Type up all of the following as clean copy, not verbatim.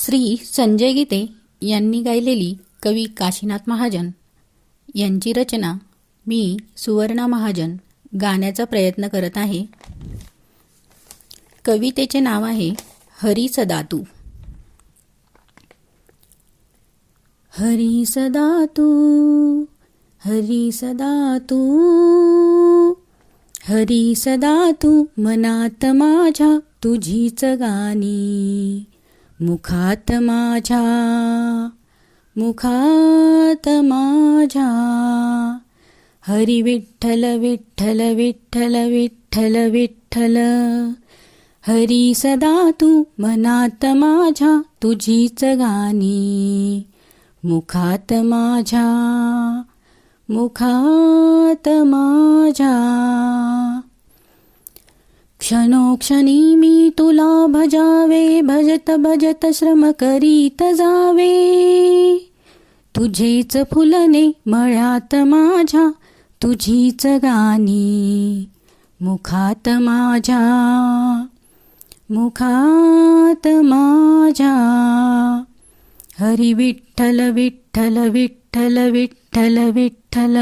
श्री संजय गीते यांनी गायलेली कवी काशीनाथ महाजन यांची रचना मी सुवर्णा महाजन गाण्याचा प्रयत्न करत आहे. कवितेचे नाव आहे हरी सदा तू. हरी सदा तू, हरी सदा तू, हरी सदा तू, मनात माझ्या तुझीच गाणी, मुखात माझ्या, मुखात माझ्या. हरी विठ्ठल विठ्ठल विठ्ठल विठ्ठल विठ्ठल. हरी सदा तू, मनात माझ्या तुझीच गाणी, मुखात माझ्या, मुखात माझ्या. क्षणोक्षणी मी तुला भजावे, भजत भजत श्रम करीत जावे. तुझेच फुलणे मळ्यात माझ्या तुझीच गाणी, मुखात माझ्या, मुखात माझ्या. हरी विठ्ठल विठ्ठल विठ्ठल विठ्ठल विठ्ठल.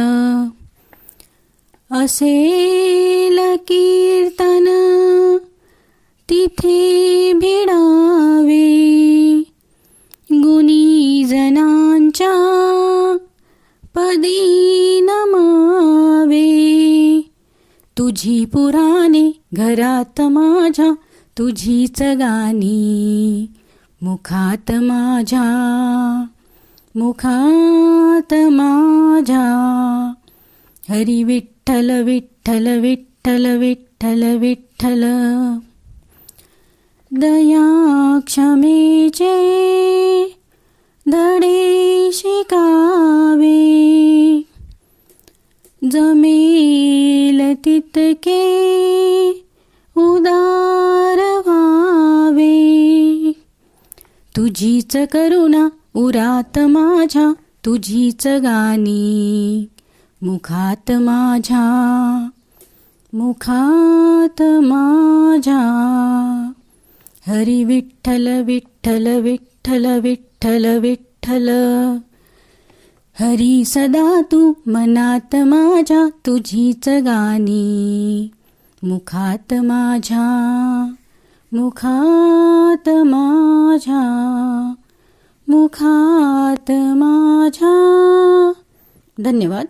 असेल कीर्तन तिथे भिडावे, गुणी जनांच्या पदी नमावे. तुझी पुराणे घरात माझ्या तुझीच गाणी, मुखात माझ्या, मुखात माझ्या. हरी विठ्ठल विठ्ठल विठ्ठल विठ्ठल विठ्ठल. दया क्षमेचे धडे शिकावे, जमेल तितके उदार व्हावे. तुझीच करुणा उरात माझ्या तुझीच गाणी, मुखात माझ्या, मुखात माझ्या. हरी विठ्ठल विठ्ठल विठ्ठल विठ्ठल विठ्ठल. हरी सदा तू, मनात माझ्या तुझीच गाणी, मुखात माझ्या, मुखात माझ्या, मुखात माझ्या. धन्यवाद.